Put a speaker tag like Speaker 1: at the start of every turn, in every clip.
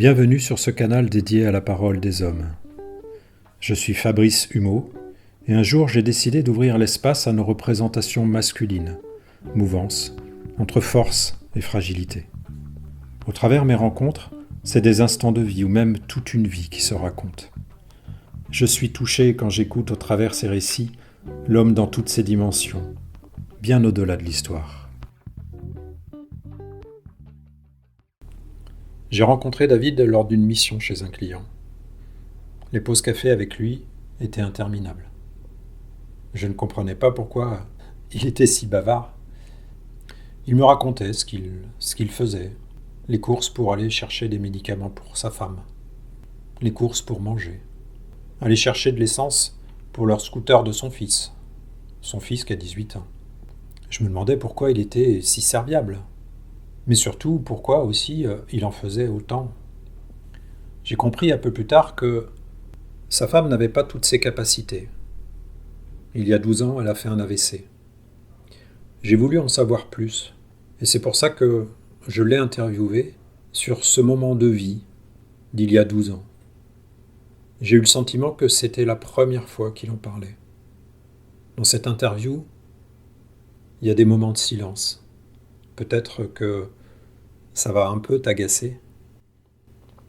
Speaker 1: Bienvenue sur ce canal dédié à la parole des hommes. Je suis Fabrice Humeau, et un jour j'ai décidé d'ouvrir l'espace à nos représentations masculines, mouvance, entre force et fragilité. Au travers mes rencontres, c'est des instants de vie ou même toute une vie qui se racontent. Je suis touché quand j'écoute au travers ces récits l'homme dans toutes ses dimensions, bien au-delà de l'histoire. J'ai rencontré David lors d'une mission chez un client. Les pauses café avec lui étaient interminables. Je ne comprenais pas pourquoi il était si bavard. Il me racontait ce qu'il faisait, les courses pour aller chercher des médicaments pour sa femme, les courses pour manger, aller chercher de l'essence pour leur scooter de son fils qui a 18 ans. Je me demandais pourquoi il était si serviable, mais surtout pourquoi aussi il en faisait autant. J'ai compris un peu plus tard que sa femme n'avait pas toutes ses capacités. Il y a 12 ans, elle a fait un AVC. J'ai voulu en savoir plus, et c'est pour ça que je l'ai interviewé sur ce moment de vie d'il y a 12 ans. J'ai eu le sentiment que c'était la première fois qu'il en parlait. Dans cette interview, il y a des moments de silence. Peut-être que ça va un peu t'agacer,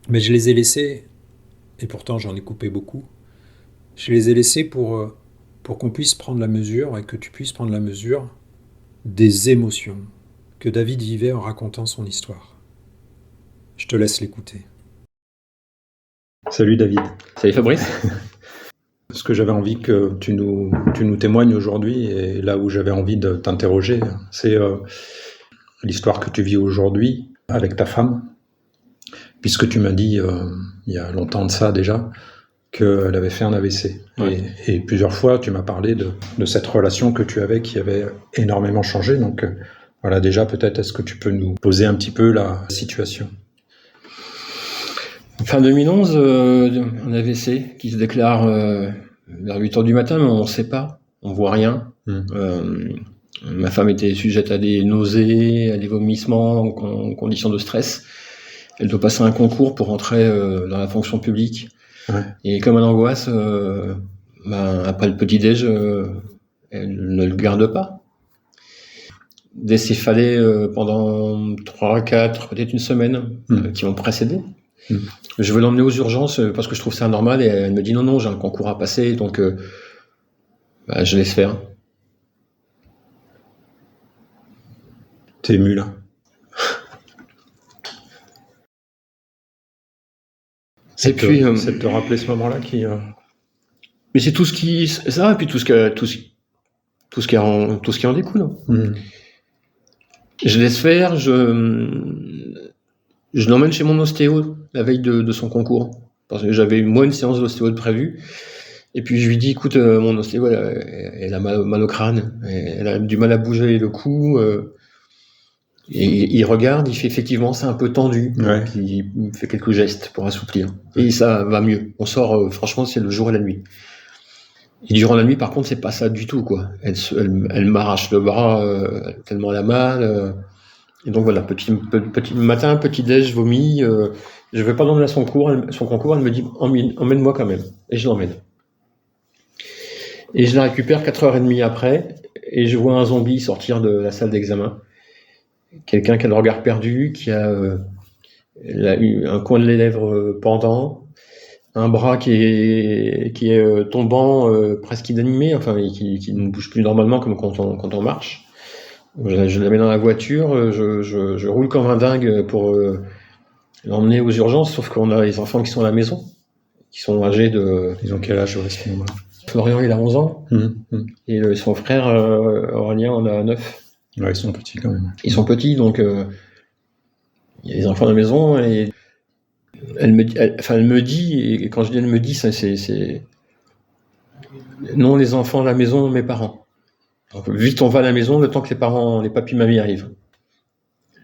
Speaker 1: mais je les ai laissés, et pourtant j'en ai coupé beaucoup, je les ai laissés pour qu'on puisse prendre la mesure et que tu puisses prendre la mesure des émotions que David vivait en racontant son histoire. Je te laisse l'écouter. Salut David.
Speaker 2: Salut Fabrice.
Speaker 1: Ce que j'avais envie que tu nous témoignes aujourd'hui, et là où j'avais envie de t'interroger, c'est l'histoire que tu vis aujourd'hui avec ta femme, puisque tu m'as dit, il y a longtemps de ça déjà, qu'elle avait fait un AVC.
Speaker 2: Ouais.
Speaker 1: Et plusieurs fois, tu m'as parlé de cette relation que tu avais, qui avait énormément changé. Donc voilà, déjà, peut-être, est-ce que tu peux nous poser un petit peu la situation ?
Speaker 2: Fin 2011, un AVC qui se déclare vers 8h du matin, mais on ne sait pas, on voit rien. Ma femme était sujette à des nausées, à des vomissements en conditions de stress. Elle doit passer un concours pour rentrer dans la fonction publique.
Speaker 1: Ouais.
Speaker 2: Et comme elle angoisse, après le petit-déj, elle ne le garde pas. Des céphalées pendant 3, 4, peut-être une semaine qui ont précédé. Je veux l'emmener aux urgences parce que je trouve ça anormal, et elle me dit non, j'ai un concours à passer, donc je laisse faire.
Speaker 1: T'es ému là. C'est de te rappeler ce moment-là qui...
Speaker 2: Mais c'est tout ce qui... Ça, et puis tout ce qui en découle. Je laisse faire, je l'emmène chez mon ostéo la veille de son concours, parce que j'avais moi une séance d'ostéo de prévue, et puis je lui dis écoute, mon ostéo elle a mal au crâne, elle a du mal à bouger le cou, et il regarde, il fait effectivement c'est un peu tendu,
Speaker 1: Ouais.
Speaker 2: donc il fait quelques gestes pour assouplir, et ça va mieux. On sort, franchement c'est le jour et la nuit. Et durant la nuit par contre c'est pas ça du tout quoi. Elle m'arrache le bras tellement elle a mal. Et donc voilà, petit matin, petit déj, vomi, je vais pas l'emmener à son concours, elle me dit emmène-moi quand même, et je l'emmène. Et je la récupère 4h30 après, et je vois un zombie sortir de la salle d'examen. Quelqu'un qui a le regard perdu, qui a eu un coin de les lèvres pendant, un bras qui est tombant, presque inanimé, enfin qui ne bouge plus normalement comme quand on marche. Je la mets dans la voiture, je roule comme un dingue pour l'emmener aux urgences, sauf qu'on a les enfants qui sont à la maison, qui sont âgés de...
Speaker 1: Ils ont quel âge à ce moment-là ?
Speaker 2: Florian, il a 11 ans, et son frère Aurélien en a 9.
Speaker 1: Ouais, ils sont petits quand même.
Speaker 2: Ils sont petits, donc il y a les enfants à la maison, et elle me dit, et quand je dis elle me dit, c'est... Non, les enfants à la maison, mes parents. Donc, vite, on va à la maison le temps que les papis mamie arrivent.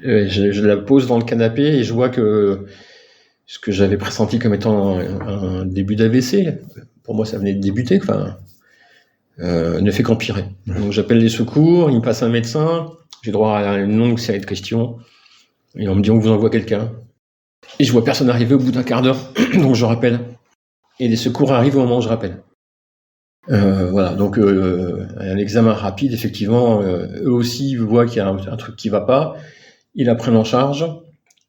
Speaker 2: Je la pose dans le canapé et je vois que ce que j'avais pressenti comme étant un début d'AVC, pour moi ça venait de débuter, ne fait qu'empirer. Donc j'appelle les secours, il me passe un médecin, j'ai droit à une longue série de questions, et on me dit on vous envoie quelqu'un. Et je vois personne arriver au bout d'un quart d'heure, donc je rappelle. Et les secours arrivent au moment où je rappelle. Voilà, donc un examen rapide, effectivement, eux aussi voient qu'il y a un truc qui va pas, ils la prennent en charge,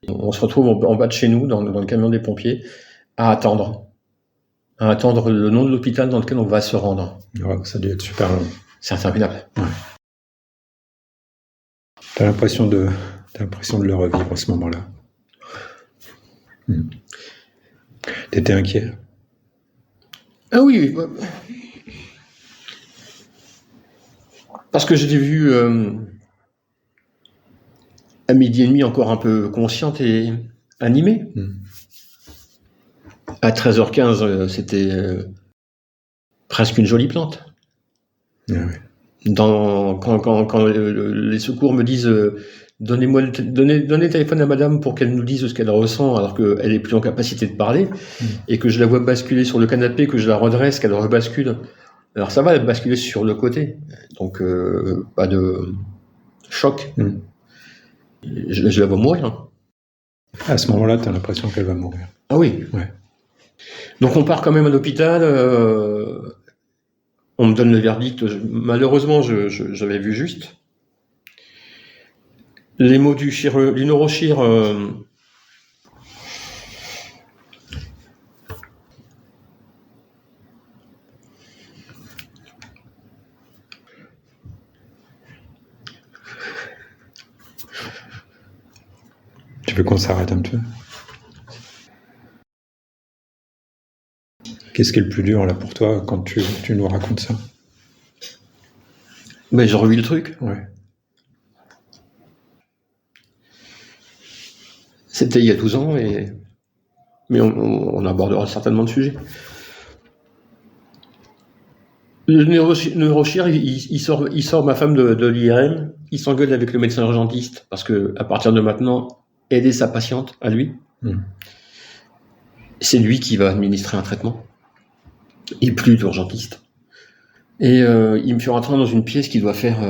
Speaker 2: on se retrouve en bas de chez nous, dans le camion des pompiers, à attendre le nom de l'hôpital dans lequel on va se rendre.
Speaker 1: Ouais, ça doit être super long.
Speaker 2: C'est interminable.
Speaker 1: Ouais. T'as l'impression de le revivre à ce moment-là. T'étais inquiet?
Speaker 2: Ah oui, parce que je l'ai vu à 12h30 encore un peu consciente et animée. À 13h15, c'était presque une jolie plante.
Speaker 1: Ah ouais.
Speaker 2: Quand les secours me disent donnez le téléphone à madame pour qu'elle nous dise ce qu'elle ressent alors qu'elle est plus en capacité de parler, et que je la vois basculer sur le canapé, que je la redresse, qu'elle rebascule. Alors ça va, elle basculer sur le côté, donc pas de choc. Je la vois mourir.
Speaker 1: À ce moment-là, tu as l'impression qu'elle va mourir.
Speaker 2: Ah oui.
Speaker 1: Ouais.
Speaker 2: Donc on part quand même à l'hôpital. On me donne le verdict. Malheureusement, j'avais vu juste. Les mots du neurochir.
Speaker 1: Tu veux qu'on s'arrête un peu? Qu'est-ce qui est le plus dur là pour toi quand tu nous racontes ça?
Speaker 2: Mais j'ai revu le truc.
Speaker 1: Ouais.
Speaker 2: C'était il y a 12 ans, mais on abordera certainement le sujet. Le neurochir, il sort ma femme de l'IRM, il s'engueule avec le médecin urgentiste, parce que à partir de maintenant, aider sa patiente à lui. C'est lui qui va administrer un traitement, et plus d'urgentiste. Et il me fait rentrer dans une pièce qui doit faire,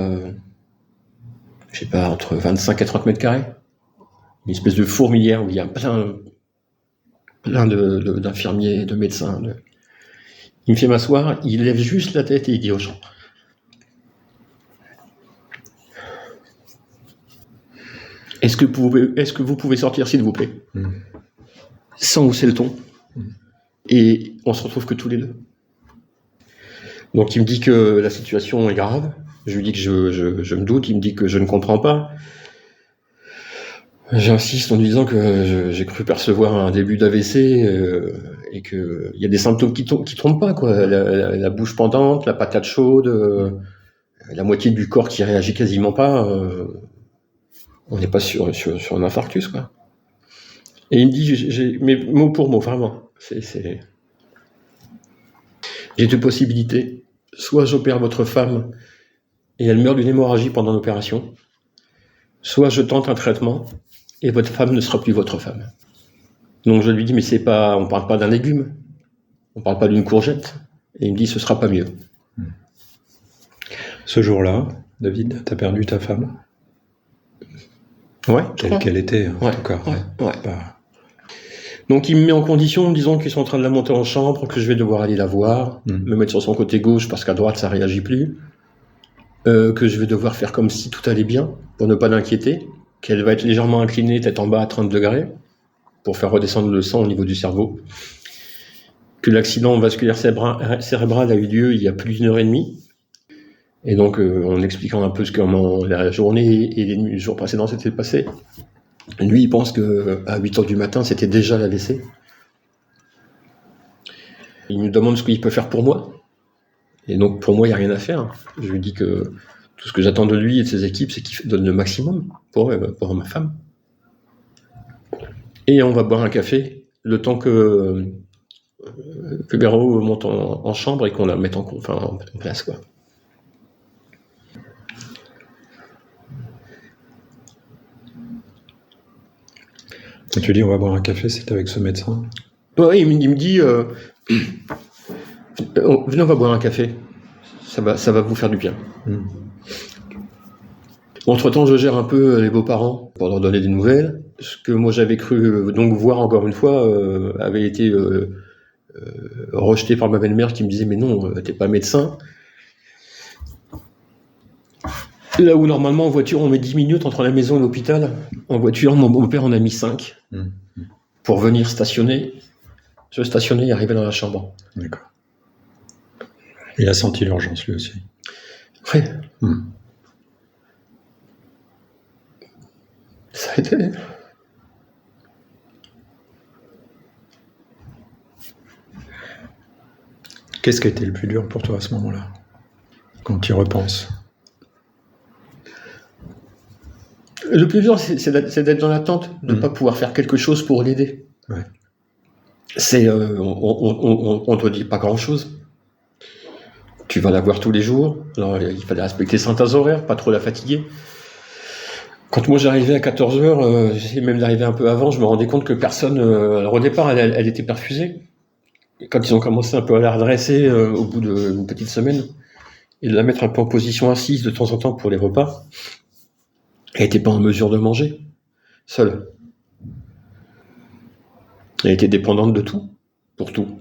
Speaker 2: je sais pas, entre 25 et 30 mètres carrés. Une espèce de fourmilière où il y a plein d'infirmiers, de médecins. Il me fait m'asseoir, il lève juste la tête et il dit aux gens: Est-ce que vous pouvez sortir, s'il vous plaît? Sans hausser le ton. Et on se retrouve que tous les deux. Donc il me dit que la situation est grave. Je lui dis que je me doute. Il me dit que je ne comprends pas. J'insiste en lui disant que j'ai cru percevoir un début d'AVC et qu'il y a des symptômes qui trompent pas, quoi. La bouche pendante, la patate chaude, la moitié du corps qui réagit quasiment pas. On n'est pas sur un infarctus, quoi. Et il me dit, mais mot pour mot, vraiment, j'ai deux possibilités. Soit j'opère votre femme et elle meurt d'une hémorragie pendant l'opération, soit je tente un traitement et votre femme ne sera plus votre femme. Donc je lui dis, mais on parle pas d'un légume, on parle pas d'une courgette. Et il me dit, ce sera pas mieux.
Speaker 1: Ce jour-là, David, t'as perdu ta femme?
Speaker 2: Ouais.
Speaker 1: Telle qu'elle était, en tout cas.
Speaker 2: Ouais. Donc il me met en condition en me disant qu'ils sont en train de la monter en chambre, que je vais devoir aller la voir, me mettre sur son côté gauche parce qu'à droite ça réagit plus, que je vais devoir faire comme si tout allait bien pour ne pas l'inquiéter, qu'elle va être légèrement inclinée, tête en bas à 30 degrés, pour faire redescendre le sang au niveau du cerveau, que l'accident vasculaire cérébral a eu lieu il y a plus d'1h30, et donc en expliquant un peu comment la journée et les jours précédents s'étaient passés, lui il pense qu'à 8h du matin c'était déjà l'AVC. Il me demande ce qu'il peut faire pour moi, et donc pour moi il n'y a rien à faire. Je lui dis que tout ce que j'attends de lui et de ses équipes, c'est qu'il donne le maximum pour ma femme. Et on va boire un café, le temps que Béraud monte en chambre et qu'on la mette en place, quoi.
Speaker 1: Quand tu dis on va boire un café, c'est avec ce médecin?
Speaker 2: Oui, il me dit venez, on va boire un café, ça va vous faire du bien. Entre-temps, je gère un peu les beaux-parents pour leur donner des nouvelles. Ce que moi j'avais cru donc voir encore une fois avait été rejeté par ma belle-mère qui me disait mais non, t'es pas médecin. Là où normalement en voiture on met 10 minutes entre la maison et l'hôpital, en voiture mon beau-père en a mis 5 pour venir stationner. Je stationnais et arriver dans la chambre.
Speaker 1: D'accord. Il a senti l'urgence lui aussi.
Speaker 2: Oui. Ça a été...
Speaker 1: Qu'est-ce qui a été le plus dur pour toi à ce moment-là, quand tu y repenses?
Speaker 2: Le plus dur, c'est d'être dans l'attente, de ne pas pouvoir faire quelque chose pour l'aider.
Speaker 1: Ouais.
Speaker 2: C'est, on te dit pas grand-chose. Tu vas la voir tous les jours. Alors, il fallait respecter certains horaires, pas trop la fatiguer. Quand moi j'arrivais à 14h, j'essayais même d'arriver un peu avant, je me rendais compte que personne... alors au départ, elle était perfusée. Et quand ils ont commencé un peu à la redresser au bout d'une petite semaine, et de la mettre un peu en position assise de temps en temps pour les repas, elle n'était pas en mesure de manger, seule. Elle était dépendante de tout, pour tout.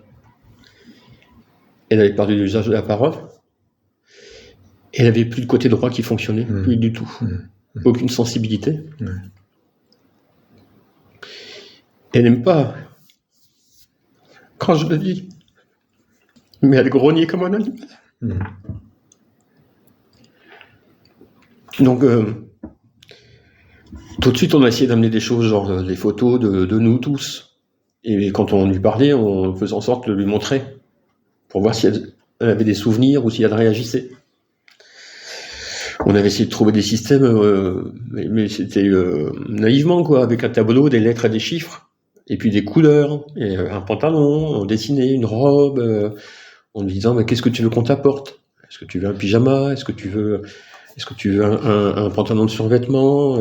Speaker 2: Elle avait perdu l'usage de la parole. Elle n'avait plus le côté droit qui fonctionnait, plus du tout. Aucune sensibilité. Elle n'aime pas, quand je le dis, mais elle grognait comme un animal. Donc, tout de suite, on a essayé d'amener des choses, genre des photos de nous tous. Et quand on lui parlait, on faisait en sorte de lui montrer, pour voir si elle avait des souvenirs ou si elle réagissait. On avait essayé de trouver des systèmes, mais c'était naïvement, quoi, avec un tableau, des lettres et des chiffres, et puis des couleurs, et un pantalon, on dessinait une robe, en lui disant, mais qu'est-ce que tu veux qu'on t'apporte? Est-ce que tu veux un pyjama? Est-ce que tu veux un pantalon de survêtement?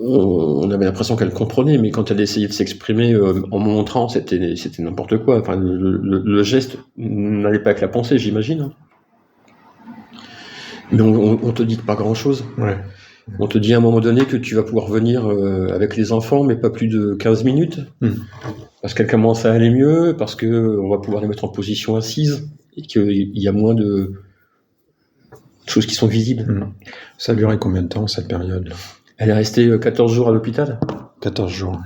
Speaker 2: On avait l'impression qu'elle comprenait, mais quand elle essayait de s'exprimer en montrant, c'était n'importe quoi. Enfin, le geste n'allait pas avec la pensée, j'imagine. Mais on te dit pas grand-chose.
Speaker 1: Ouais.
Speaker 2: On te dit à un moment donné que tu vas pouvoir venir avec les enfants, mais pas plus de 15 minutes, parce qu'elle commence à aller mieux, parce qu'on va pouvoir les mettre en position assise, et qu'il y a moins de choses qui sont visibles.
Speaker 1: Ça a duré combien de temps, cette période-là?
Speaker 2: Elle est restée 14 jours à l'hôpital.
Speaker 1: 14 jours.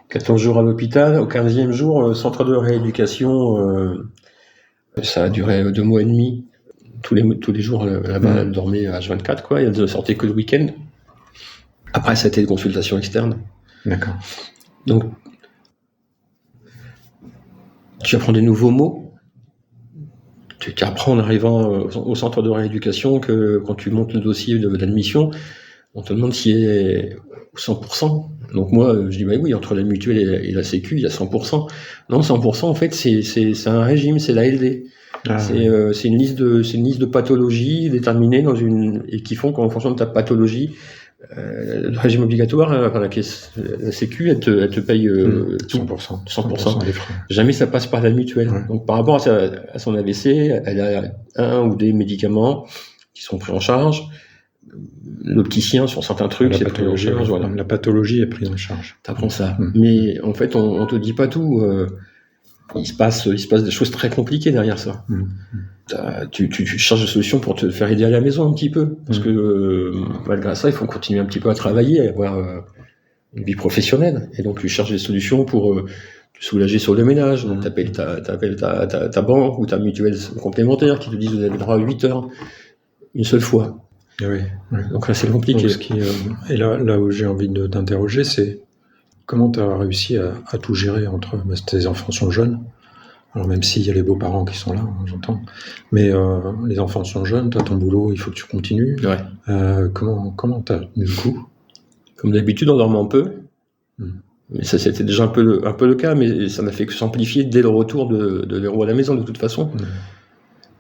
Speaker 2: 14 jours à l'hôpital. Au 15e jour, centre de rééducation, ça a duré 2 mois et demi. Tous les jours, là-bas, elle dormait H24, quoi. Elle ne sortait que le week-end. Après, ça a été des consultations externes.
Speaker 1: D'accord.
Speaker 2: Donc, tu apprends des nouveaux mots. Tu apprends en arrivant au centre de rééducation que quand tu montes le dossier d'admission, on te demande si est 100%. Donc moi, je dis, bah oui, entre la mutuelle et la sécu, il y a 100%. Non, 100%, en fait, c'est un régime, c'est l'ALD. C'est une liste de pathologies déterminées et qui font qu'en fonction de ta pathologie, le régime obligatoire, la sécu, elle te paye tout. 100%.
Speaker 1: Des frais.
Speaker 2: Jamais ça passe par la mutuelle.
Speaker 1: Ouais.
Speaker 2: Donc par rapport à son AVC, elle a un ou des médicaments qui sont pris en charge. L'opticien sur certains trucs, c'est pris en charge. Voilà.
Speaker 1: La pathologie est prise en charge.
Speaker 2: T'apprends ça. Mais en fait, on te dit pas tout. Il se passe des choses très compliquées derrière ça. Tu cherches des solutions pour te faire aider à la maison un petit peu. Parce que malgré ça, il faut continuer un petit peu à travailler, à avoir une vie professionnelle. Et donc, tu cherches des solutions pour te soulager sur le ménage. Donc, t'appelles ta banque ou ta mutuelle complémentaire qui te disent vous avez le droit à 8 heures une seule fois.
Speaker 1: Oui.
Speaker 2: Donc là, c'est compliqué.
Speaker 1: Et là où j'ai envie de t'interroger, c'est comment tu as réussi à tout gérer entre... tes enfants sont jeunes, alors même s'il y a les beaux-parents qui sont là, j'entends, mais les enfants sont jeunes, tu as ton boulot, il faut que tu continues.
Speaker 2: Ouais.
Speaker 1: Comment tu as tenu le coup?
Speaker 2: Comme d'habitude, on dormait un peu. Mais ça, c'était déjà un peu le cas, mais ça n'a fait que s'amplifier dès le retour de l'héros à la maison, de toute façon.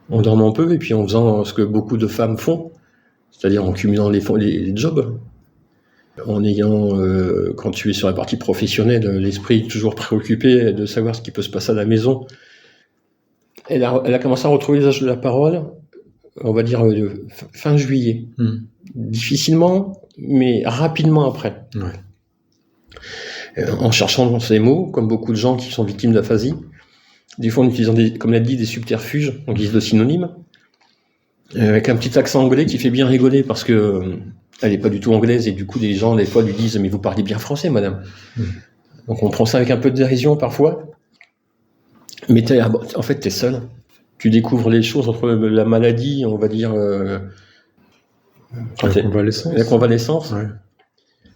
Speaker 2: On dormait un peu, et puis en faisant ce que beaucoup de femmes font, c'est-à-dire en cumulant les jobs. En ayant, quand tu es sur la partie professionnelle, l'esprit toujours préoccupé de savoir ce qui peut se passer à la maison. Elle a commencé à retrouver l'usage de la parole on va dire, fin juillet. Difficilement, mais rapidement après. En cherchant ces mots, comme beaucoup de gens qui sont victimes d'aphasie, des fois en utilisant, comme l'a dit, des subterfuges en guise de synonymes, avec un petit accent anglais qui fait bien rigoler parce que elle n'est pas du tout anglaise et du coup des gens des fois lui disent mais vous parlez bien français madame. Donc on prend ça avec un peu de dérision parfois, mais en fait t'es seul, tu découvres les choses entre la maladie, on va dire
Speaker 1: la convalescence.
Speaker 2: Ouais.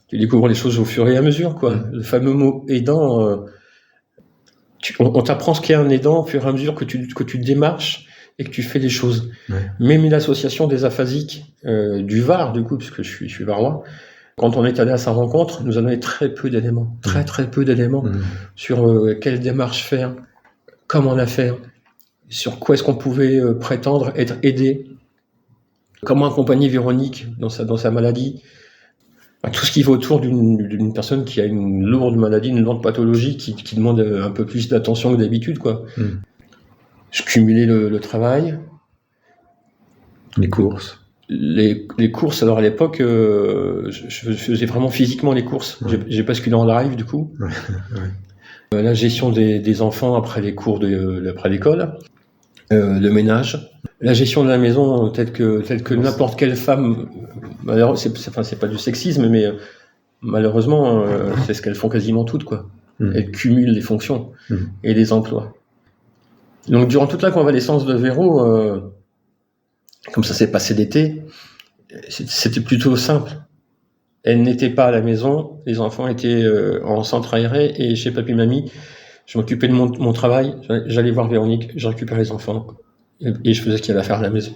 Speaker 2: Tu découvres les choses au fur et à mesure quoi. Le fameux mot aidant, on t'apprend ce qu'est un aidant au fur et à mesure que tu démarches et que tu fais les choses. Même l'association des aphasiques du Var, du coup, puisque je suis varois, quand on est allé à sa rencontre, nous a donné très peu d'éléments, très peu d'éléments sur quelle démarche faire, comment la faire, sur quoi est-ce qu'on pouvait prétendre être aidé, comment accompagner Véronique dans sa maladie. Tout ce qui va autour d'une personne qui a une lourde maladie, une lourde pathologie qui demande un peu plus d'attention que d'habitude, quoi. Je cumulais le travail.
Speaker 1: Les courses.
Speaker 2: Les courses, alors à l'époque, je faisais vraiment physiquement les courses. J'ai basculé en live, du coup. La gestion des enfants après les cours après l'école. Le ménage. La gestion de la maison, telle que n'importe quelle femme, malheureusement, c'est pas du sexisme, mais malheureusement, c'est ce qu'elles font quasiment toutes, quoi. Elles cumulent les fonctions et les emplois. Donc, durant toute la convalescence de Véro, comme ça s'est passé l'été, c'était plutôt simple. Elle n'était pas à la maison, les enfants étaient en centre aéré, et chez Papy Mamie, je m'occupais de mon travail, j'allais voir Véronique, je récupérais les enfants, et je faisais ce qu'il y avait à faire à la maison.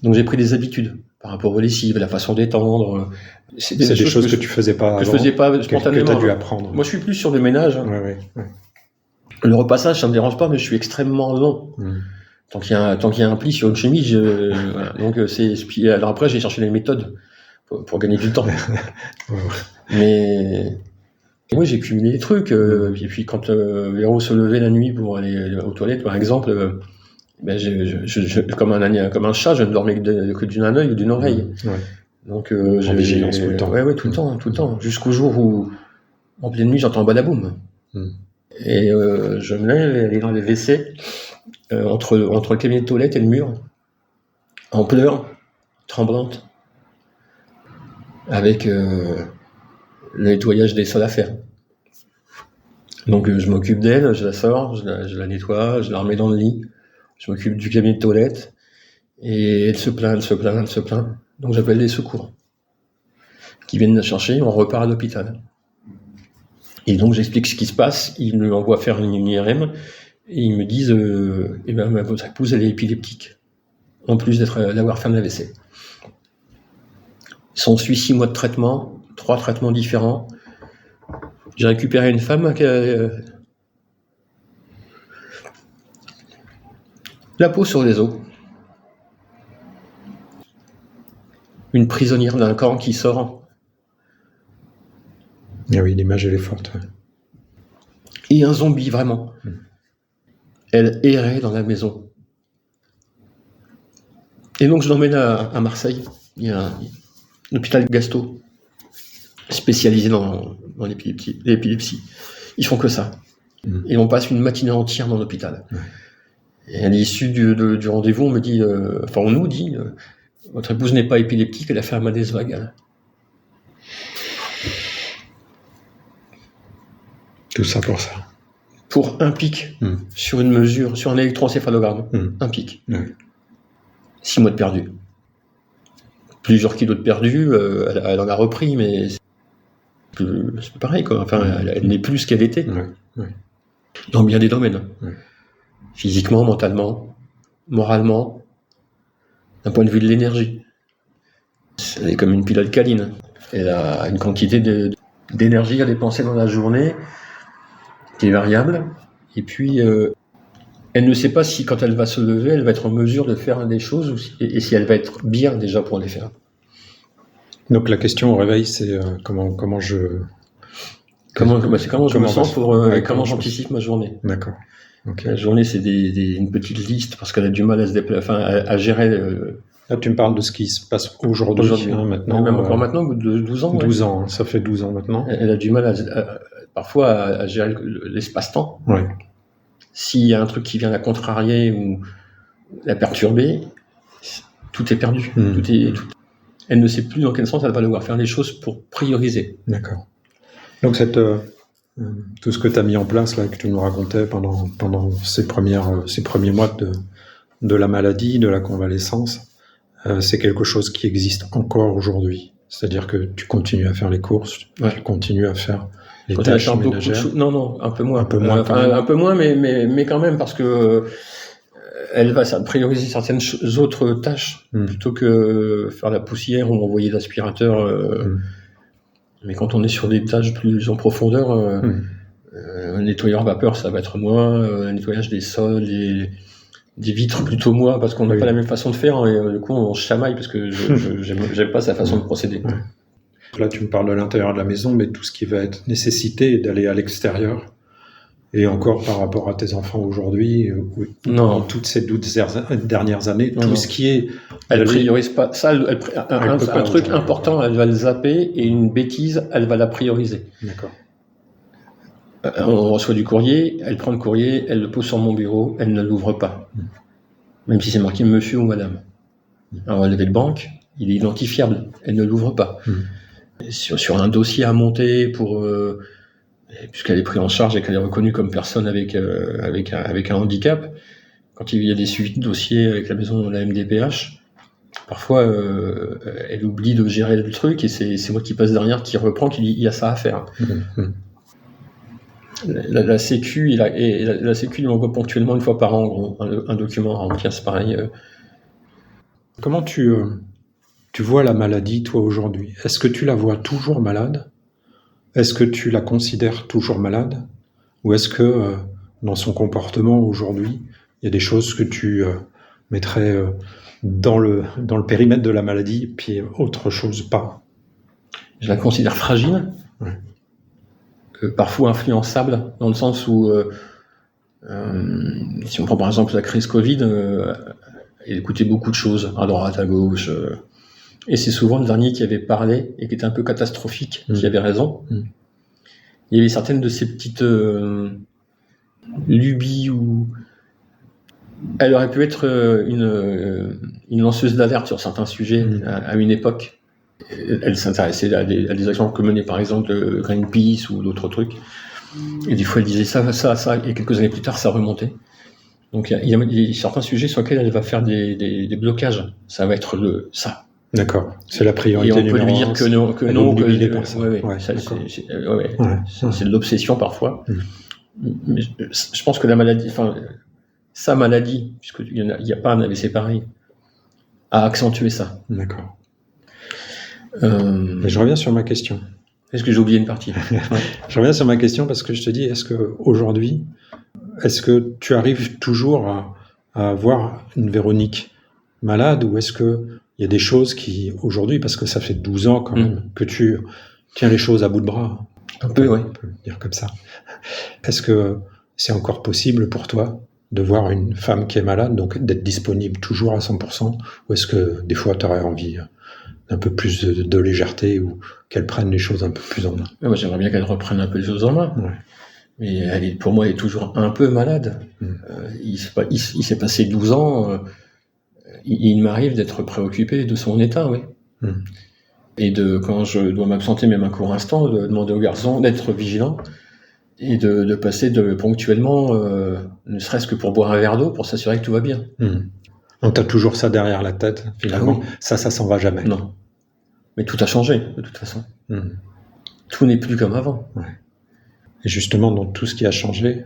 Speaker 2: Donc j'ai pris des habitudes par rapport aux lessives, la façon d'étendre.
Speaker 1: C'est des choses que tu faisais pas avant,
Speaker 2: que je faisais pas spontanément.
Speaker 1: Que tu as dû apprendre.
Speaker 2: Moi je suis plus sur le ménage. Le repassage, ça me dérange pas, mais je suis extrêmement long. Tant qu'il y a un pli sur une chemise, voilà. Donc puis alors après j'ai cherché les méthodes pour gagner du temps. Mais moi j'ai cumulé les trucs. Et puis quand Véro se levait la nuit pour aller aux toilettes, par exemple, comme un chat, je ne dormais que d'un œil ou d'une oreille. Donc
Speaker 1: en vigilance tout le temps.
Speaker 2: Tout le temps, jusqu'au jour où en pleine nuit j'entends badaboum. Et je me lève et aller dans les WC entre le cabinet de toilette et le mur, en pleurs, tremblante, avec le nettoyage des sols à faire. Donc je m'occupe d'elle, je la sors, je la nettoie, je la remets dans le lit, je m'occupe du cabinet de toilette, et elle se plaint. Donc j'appelle les secours, qui viennent la chercher, on repart à l'hôpital. Et donc j'explique ce qui se passe, ils me envoient faire une IRM, et ils me disent votre épouse elle est épileptique, en plus d'avoir fait un AVC. S'en suit 6 mois de traitement, 3 traitements différents. J'ai récupéré une femme qui a la peau sur les os. Une prisonnière d'un camp qui sort.
Speaker 1: Ah oui, l'image elle est forte.
Speaker 2: Et un zombie, vraiment. Elle errait dans la maison. Et donc je l'emmène à Marseille. Il y a un hôpital Gasto, spécialisé dans l'épilepsie. Ils font que ça. Et on passe une matinée entière dans l'hôpital. Et à l'issue du rendez-vous, on nous dit, votre épouse n'est pas épileptique, elle a fait un malaise vagal.
Speaker 1: Tout ça pour ça.
Speaker 2: Pour un pic, sur une mesure, sur un électroencéphalogramme, un pic. 6 mois de perdu. Plusieurs kilos de perdu, elle en a repris, mais c'est pareil, quoi. Enfin, elle n'est plus ce qu'elle était. Dans bien des domaines. Physiquement, mentalement, moralement, d'un point de vue de l'énergie. Elle est comme une pile alcaline. Elle a une quantité d'énergie à dépenser dans la journée qui est variable. Et puis, elle ne sait pas si, quand elle va se lever, elle va être en mesure de faire des choses et si elle va être bien déjà pour les faire. Donc
Speaker 1: la question au réveil, c'est comment je
Speaker 2: me sens et comment j'anticipe ma journée.
Speaker 1: D'accord. Ok.
Speaker 2: La journée, c'est une petite liste parce qu'elle a du mal à se à gérer.
Speaker 1: Là, tu me parles de ce qui se passe aujourd'hui, maintenant.
Speaker 2: Même encore maintenant, au bout de 12 ans.
Speaker 1: 12 ans, ça fait 12 ans maintenant.
Speaker 2: Elle a du mal parfois à gérer l'espace-temps.
Speaker 1: Ouais.
Speaker 2: S'il y a un truc qui vient la contrarier ou la perturber, tout est perdu. Elle ne sait plus dans quel sens elle va devoir faire les choses pour prioriser.
Speaker 1: D'accord. Donc tout ce que tu as mis en place, là, que tu nous racontais pendant ces premiers mois de la maladie, de la convalescence, c'est quelque chose qui existe encore aujourd'hui. C'est-à-dire que tu continues à faire les courses, tu continues à faire les tâches ménagères.
Speaker 2: Non, un peu moins.
Speaker 1: Un peu moins,
Speaker 2: un peu moins, mais quand même, parce que elle va prioriser certaines autres tâches plutôt que faire la poussière ou envoyer l'aspirateur. Mais quand on est sur des tâches plus en profondeur, un nettoyeur vapeur, ça va être moi, un nettoyage des sols, des vitres plutôt moi, parce qu'on n'a pas la même façon de faire, et du coup on chamaille parce que j'aime pas sa façon de procéder.
Speaker 1: Ouais. Là tu me parles de l'intérieur de la maison, mais tout ce qui va être nécessité d'aller à l'extérieur, et encore par rapport à tes enfants aujourd'hui, dans toutes ces 12 dernières années, ce qui est...
Speaker 2: Elle priorise pas. Ça, un truc important, elle va le zapper, et une bêtise, elle va la prioriser.
Speaker 1: D'accord.
Speaker 2: On reçoit du courrier, elle prend le courrier, elle le pose sur mon bureau, elle ne l'ouvre pas. Même si c'est marqué monsieur ou madame. Alors, elle lever le banque, il est identifiable, elle ne l'ouvre pas. Sur un dossier à monter puisqu'elle est prise en charge et qu'elle est reconnue comme personne avec un handicap, quand il y a des suivis de dossiers avec la maison de la MDPH, parfois elle oublie de gérer le truc et c'est moi qui passe derrière, qui reprend, qui dit il y a ça à faire. La Sécu, la Sécu lui envoie ponctuellement une fois par an, en gros, un document à remplir, c'est pareil.
Speaker 1: Comment tu vois la maladie, toi, aujourd'hui? Est-ce que tu la vois toujours malade? Est-ce que tu la considères toujours malade? Ou est-ce que, dans son comportement aujourd'hui, il y a des choses que tu mettrais dans le périmètre de la maladie, puis autre chose pas?
Speaker 2: Je la considère fragile.
Speaker 1: Ouais.
Speaker 2: Parfois influençable, dans le sens où, si on prend par exemple la crise Covid, elle écoutait beaucoup de choses, à droite, à gauche, et c'est souvent le dernier qui avait parlé, et qui était un peu catastrophique, qui avait raison. Il y avait certaines de ces petites lubies où elle aurait pu être une lanceuse d'alerte sur certains sujets à une époque. Elle s'intéressait à des actions que menait par exemple Greenpeace ou d'autres trucs. Et des fois elle disait ça, et quelques années plus tard ça remontait. Donc il y a certains sujets sur lesquels elle va faire des blocages. Ça va être ça.
Speaker 1: D'accord, c'est la priorité.
Speaker 2: Et on peut lui dire que non, c'est de l'obsession parfois. Mais je pense que la maladie, sa maladie, puisqu'il n'y a pas un AVC pareil, a accentué ça.
Speaker 1: D'accord. Mais je reviens sur ma question.
Speaker 2: Est-ce que j'ai oublié une partie?
Speaker 1: Je reviens sur ma question parce que je te dis, est-ce que tu arrives toujours à avoir une Véronique malade, ou est-ce que il y a des choses qui, aujourd'hui, parce que ça fait 12 ans quand même, que tu tiens les choses à bout de bras?
Speaker 2: Un peu, oui.
Speaker 1: On peut le dire comme ça. Est-ce que c'est encore possible pour toi de voir une femme qui est malade, donc d'être disponible toujours à 100%, ou est-ce que des fois tu aurais envie d'un peu plus de légèreté, ou qu'elle prenne les choses un peu plus en main?
Speaker 2: Moi, j'aimerais bien qu'elle reprenne un peu les choses en main. Ouais. Mais pour moi, elle est toujours un peu malade. Il s'est passé 12 ans. Il m'arrive d'être préoccupé de son état, oui. Et quand je dois m'absenter même un court instant, de demander au garçon d'être vigilant et de passer ponctuellement, ne serait-ce que pour boire un verre d'eau, pour s'assurer que tout va bien.
Speaker 1: Donc t'as toujours ça derrière la tête, finalement. Oui. Ça s'en va jamais.
Speaker 2: Non. Mais tout a changé, de toute façon. Tout n'est plus comme avant.
Speaker 1: Ouais. Et justement, dans tout ce qui a changé,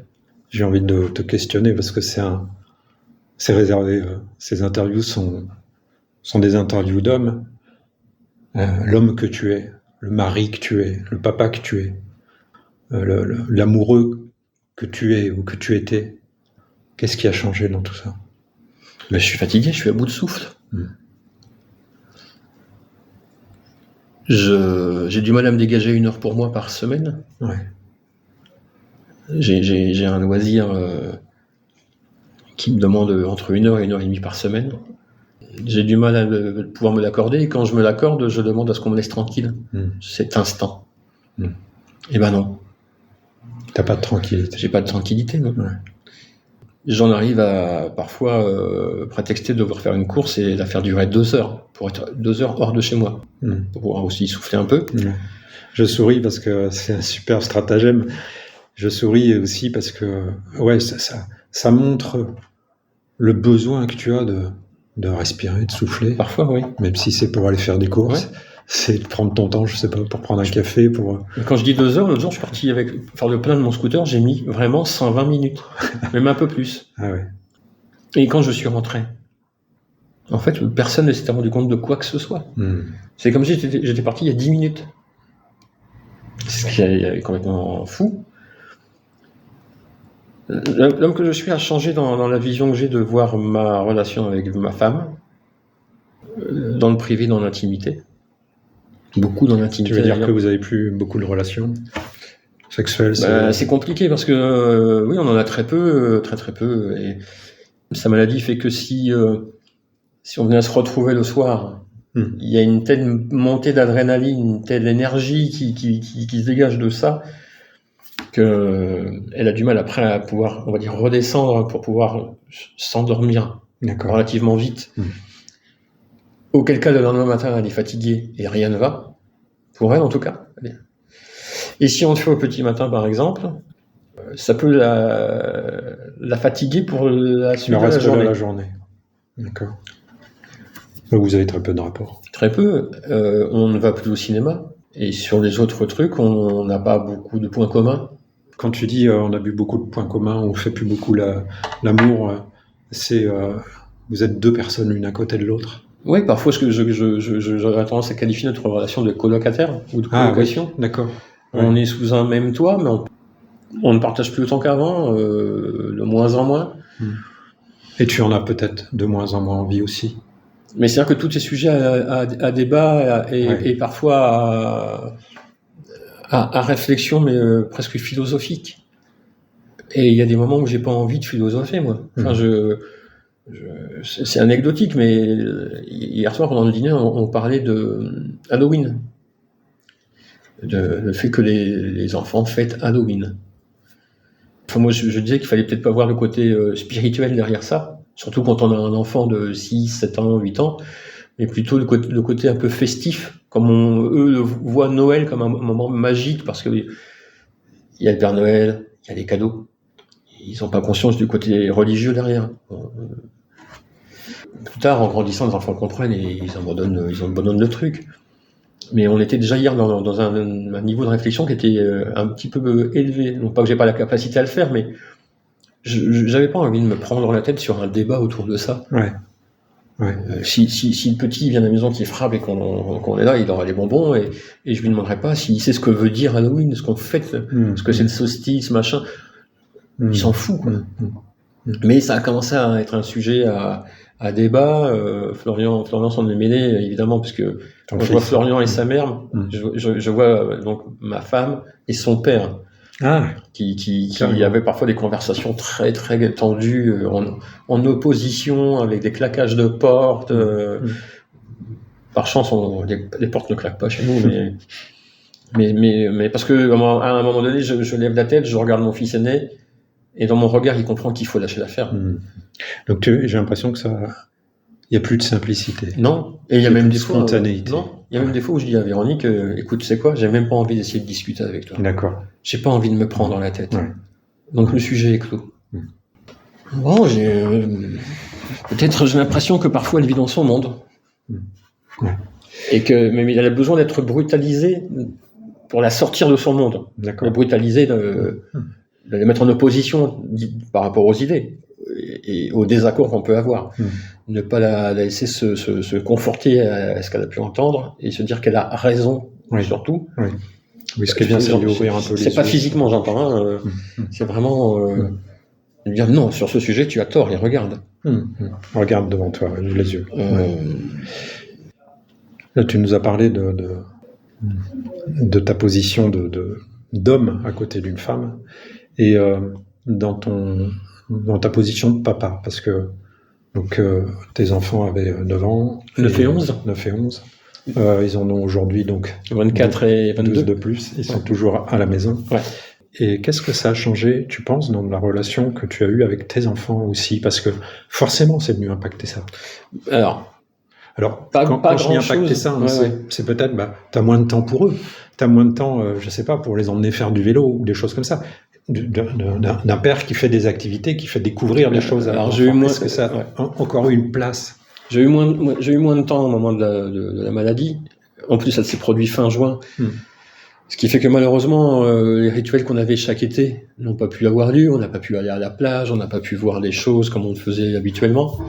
Speaker 1: j'ai envie de te questionner, parce que c'est réservé. Ces interviews sont des interviews d'hommes. L'homme que tu es, le mari que tu es, le papa que tu es, l'amoureux que tu es ou que tu étais. Qu'est-ce qui a changé dans tout ça?
Speaker 2: Je suis fatigué, je suis à bout de souffle. J'ai du mal à me dégager 1 heure pour moi par semaine.
Speaker 1: Ouais.
Speaker 2: J'ai un loisir qui me demande entre 1 heure et 1 heure et demie par semaine. J'ai du mal à pouvoir me l'accorder, et quand je me l'accorde, je demande à ce qu'on me laisse tranquille. Cet instant. Et ben non.
Speaker 1: T'as pas de tranquillité.
Speaker 2: J'ai pas de tranquillité, non. Ouais. J'en arrive à parfois prétexter de devoir faire une course et la faire durer 2 heures, pour être 2 heures hors de chez moi, pour pouvoir aussi souffler un peu.
Speaker 1: Je souris parce que c'est un super stratagème. Je souris aussi parce que ça montre le besoin que tu as de respirer, de souffler.
Speaker 2: Parfois, oui.
Speaker 1: Même si c'est pour aller faire des courses.
Speaker 2: Ouais.
Speaker 1: C'est de prendre ton temps, je sais pas, pour prendre un café, pour...
Speaker 2: Quand je dis 2 heures, l'autre jour, je suis parti faire le plein de mon scooter, j'ai mis vraiment 120 minutes. Même un peu plus.
Speaker 1: Ah ouais.
Speaker 2: Et quand je suis rentré, en fait, personne ne s'était rendu compte de quoi que ce soit. C'est comme si j'étais parti il y a 10 minutes. C'est ce qui est complètement fou. L'homme que je suis a changé dans la vision que j'ai de voir ma relation avec ma femme, dans le privé, dans l'intimité. Beaucoup dans l'intimité.
Speaker 1: Tu veux dire que vous avez plus beaucoup de relations sexuelles?
Speaker 2: C'est compliqué parce que oui, on en a très peu, très peu. Et sa maladie fait que si on venait à se retrouver le soir, il y a une telle montée d'adrénaline, une telle énergie qui se dégage de ça, qu'elle a du mal après à pouvoir, on va dire, redescendre pour pouvoir s'endormir relativement vite. Auquel cas, le lendemain matin, elle est fatiguée et rien ne va. Pour elle, en tout cas. Et si on le fait au petit matin, par exemple, ça peut la fatiguer pour la suite de la journée.
Speaker 1: D'accord. Donc vous avez très peu de rapports.
Speaker 2: Très peu. On ne va plus au cinéma. Et sur les autres trucs, on n'a pas beaucoup de points communs.
Speaker 1: Quand tu dis on a vu beaucoup de points communs, on ne fait plus beaucoup l'amour, c'est vous êtes 2 personnes l'une à côté de l'autre.
Speaker 2: Oui, parfois j'aurais tendance à qualifier notre relation de colocataire ou de colocation.
Speaker 1: Oui, d'accord.
Speaker 2: On est sous un même toit, mais on ne partage plus autant qu'avant, de moins en moins.
Speaker 1: Et tu en as peut-être de moins en moins envie aussi.
Speaker 2: Mais c'est-à-dire que tous ces sujets à débat et parfois à réflexion, mais presque philosophique. Et il y a des moments où j'ai pas envie de philosopher, moi. Enfin, c'est anecdotique, mais hier soir pendant le dîner, on parlait de Halloween, le fait que les enfants fêtent Halloween. Enfin, moi, je disais qu'il fallait peut-être pas voir le côté spirituel derrière ça, surtout quand on a un enfant de 6, 7 ans, 8 ans, mais plutôt le côté un peu festif, comme eux le voient Noël comme un moment magique, parce que il y a le Père Noël, il y a les cadeaux. Ils n'ont pas conscience du côté religieux derrière. Plus tard, en grandissant, les enfants le comprennent et ils abandonnent le truc. Mais on était déjà hier dans un niveau de réflexion qui était un petit peu élevé. Non pas que j'ai pas la capacité à le faire, mais j'avais pas envie de me prendre la tête sur un débat autour de ça.
Speaker 1: Ouais.
Speaker 2: Si le petit vient à la maison qui frappe et qu'on est là, il aura les bonbons et je lui demanderai pas s'il sait ce que veut dire Halloween, ce qu'on fait, ce que c'est le solstice, machin. Il s'en fout, quoi. Mais ça a commencé à être un sujet à débat. Florian s'en est mêlé, évidemment, parce que quand je vois Florian et sa mère, je vois donc ma femme et son père, qui avaient parfois des conversations très très tendues, en opposition, avec des claquages de portes. Par chance, les portes ne claquent pas chez nous, mais parce que à un moment donné, je lève la tête, je regarde mon fils aîné. Et dans mon regard, il comprend qu'il faut lâcher l'affaire.
Speaker 1: Donc j'ai l'impression que il n'y a plus de simplicité.
Speaker 2: Non, et il y a même des fois,
Speaker 1: spontanéité.
Speaker 2: Il y a même des fois où je dis à Véronique, écoute, tu sais quoi, j'ai même pas envie d'essayer de discuter avec toi.
Speaker 1: D'accord.
Speaker 2: J'ai pas envie de me prendre la tête.
Speaker 1: Ouais.
Speaker 2: Donc le sujet est clos. Bon, peut-être j'ai l'impression que parfois elle vit dans son monde. Et mais elle a besoin d'être brutalisée pour la sortir de son monde.
Speaker 1: D'accord.
Speaker 2: La brutaliser, de les mettre en opposition par rapport aux idées et aux désaccords qu'on peut avoir. Ne pas la laisser se conforter à ce qu'elle a pu entendre et se dire qu'elle a raison, surtout.
Speaker 1: Oui, ce qui est bien, c'est d'ouvrir un peu les yeux.
Speaker 2: C'est pas physiquement, j'entends. C'est vraiment dire non, sur ce sujet, tu as tort et regarde.
Speaker 1: Regarde devant toi, les yeux. Là, tu nous as parlé de ta position d'homme à côté d'une femme. Et dans ton dans ta position de papa, parce que donc, tes enfants avaient 9 ans.
Speaker 2: 9 et 11.
Speaker 1: 9 et 11. Ils en ont aujourd'hui donc
Speaker 2: 24 et 22
Speaker 1: 12 de plus. Ils sont toujours à la maison.
Speaker 2: Ouais.
Speaker 1: Et qu'est-ce que ça a changé, tu penses, dans la relation que tu as eue avec tes enfants aussi? Parce que forcément, c'est venu impacter ça.
Speaker 2: Alors
Speaker 1: Quand je dis impacter ça, hein,
Speaker 2: ouais.
Speaker 1: c'est peut-être, tu as moins de temps pour eux. Tu as moins de temps, je sais pas, pour les emmener faire du vélo ou des choses comme ça. D'un père qui fait des activités, qui fait découvrir des choses.
Speaker 2: Alors,
Speaker 1: est-ce que ça a encore eu une place?
Speaker 2: J'ai eu moins de temps au moment de la maladie. En plus, ça s'est produit fin juin. Ce qui fait que malheureusement, les rituels qu'on avait chaque été n'ont pas pu avoir lieu. On n'a pas pu aller à la plage, on n'a pas pu voir les choses comme on le faisait habituellement.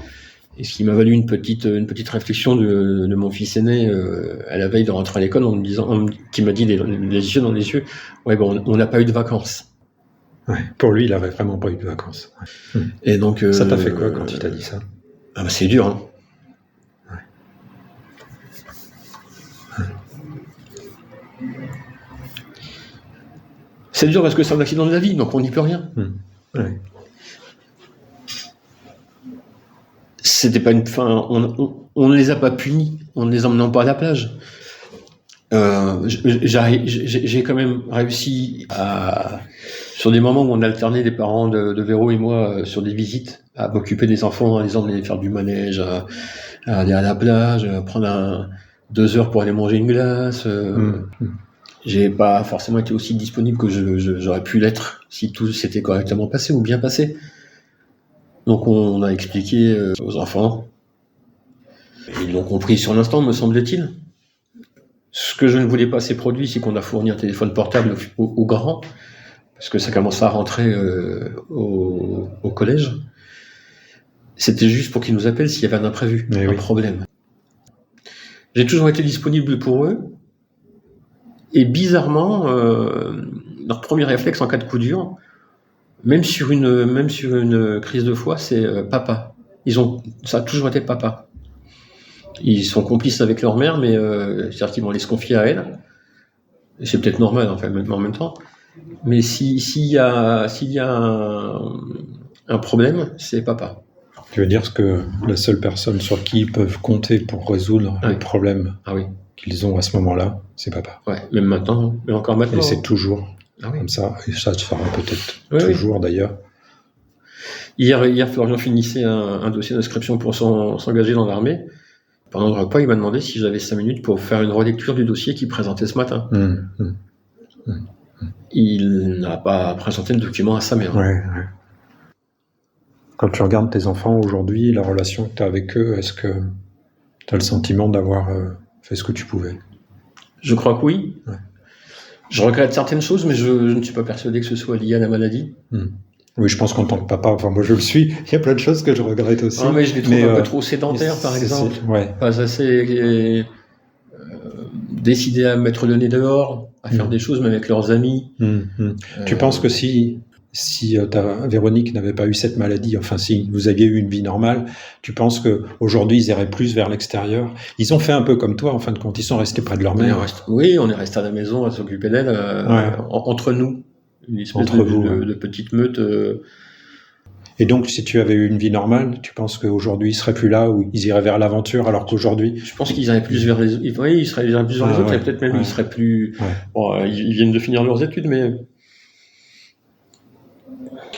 Speaker 2: Et ce qui m'a valu une petite réflexion de mon fils aîné à la veille de rentrer à l'école, qui m'a dit les yeux dans les yeux, ouais, bon, on n'a pas eu de vacances.
Speaker 1: Ouais, pour lui, il avait vraiment pas eu de vacances. Ouais.
Speaker 2: Et donc,
Speaker 1: ça t'a fait quoi quand il t'a dit ça?
Speaker 2: Ah bah c'est dur, hein. C'est dur parce que c'est un accident de la vie, donc on n'y peut rien.
Speaker 1: Ouais.
Speaker 2: C'était pas on ne les a pas punis en ne les emmenant pas à la plage. J'ai quand même réussi sur des moments où on alternait les parents de Véro et moi sur des visites, à m'occuper des enfants, à les emmener faire du manège, à aller à la plage, à prendre 2 heures pour aller manger une glace. J'ai pas forcément été aussi disponible que j'aurais pu l'être si tout s'était correctement passé ou bien passé. Donc on a expliqué aux enfants. Ils l'ont compris sur l'instant, me semble-t-il. Ce que je ne voulais pas s'est produit, c'est qu'on a fourni un téléphone portable aux grands, parce que ça commençait à rentrer au collège. C'était juste pour qu'ils nous appellent s'il y avait un imprévu, un problème. J'ai toujours été disponible pour eux. Et bizarrement, leur premier réflexe en cas de coup dur, même sur une crise de foi, c'est papa. Ça a toujours été papa. Ils sont complices avec leur mère, mais c'est-à-dire qu'ils vont aller se confier à elle. Et c'est peut-être normal, en fait, en même temps. Mais s'il y a un problème, c'est papa.
Speaker 1: Tu veux dire que la seule personne sur qui ils peuvent compter pour résoudre les problèmes qu'ils ont à ce moment-là, c'est papa.
Speaker 2: Ouais, même maintenant, mais encore maintenant.
Speaker 1: Et c'est toujours comme ça, et ça se fera peut-être toujours d'ailleurs.
Speaker 2: Hier, Florian finissait un dossier d'inscription pour s'engager dans l'armée. Pendant le repas, il m'a demandé si j'avais 5 minutes pour faire une relecture du dossier qu'il présentait ce matin. Il n'a pas présenté le document à sa mère.
Speaker 1: Ouais. Quand tu regardes tes enfants aujourd'hui, la relation que tu as avec eux, est-ce que tu as le sentiment d'avoir fait ce que tu pouvais?
Speaker 2: Je crois que oui. Ouais. Je regrette certaines choses, mais je ne suis pas persuadé que ce soit lié à la maladie.
Speaker 1: Oui, je pense qu'en tant que papa, enfin moi je le suis, il y a plein de choses que je regrette aussi.
Speaker 2: Non, mais je les trouve un peu trop sédentaires, par exemple. Pas assez décidés à mettre le nez dehors, à faire des choses, même avec leurs amis.
Speaker 1: Tu penses que si Véronique n'avait pas eu cette maladie, enfin si vous aviez eu une vie normale, tu penses qu'aujourd'hui ils iraient plus vers l'extérieur? Ils ont fait un peu comme toi, en fin de compte, ils sont restés près de leur mère.
Speaker 2: Oui, on est resté à la maison à s'occuper d'elle, entre nous. Une espèce de petite meute.
Speaker 1: Et donc, si tu avais eu une vie normale, tu penses qu'aujourd'hui, ils seraient plus là, ou ils iraient vers l'aventure, alors qu'aujourd'hui...
Speaker 2: Je pense qu'ils iraient plus vers les... ils iraient plus vers les autres, et peut-être même ils seraient plus... Bon, ils viennent de finir leurs études, mais...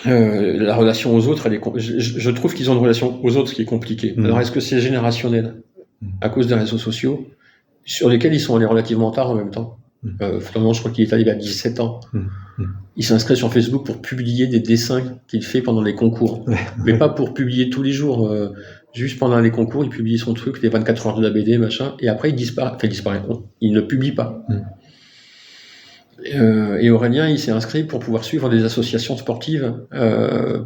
Speaker 2: la relation aux autres, je trouve qu'ils ont une relation aux autres qui est compliquée. Alors, est-ce que c'est générationnel à cause des réseaux sociaux, sur lesquels ils sont allés relativement tard en même temps? Finalement, je crois qu'il est arrivé à 17 ans. Il s'inscrit sur Facebook pour publier des dessins qu'il fait pendant les concours. Mais pas pour publier tous les jours. Juste pendant les concours, il publie son truc, les 24 heures de la BD, machin. Et après, il disparaît. Enfin, il disparaît. Il ne publie pas. Et Aurélien, il s'est inscrit pour pouvoir suivre des associations sportives,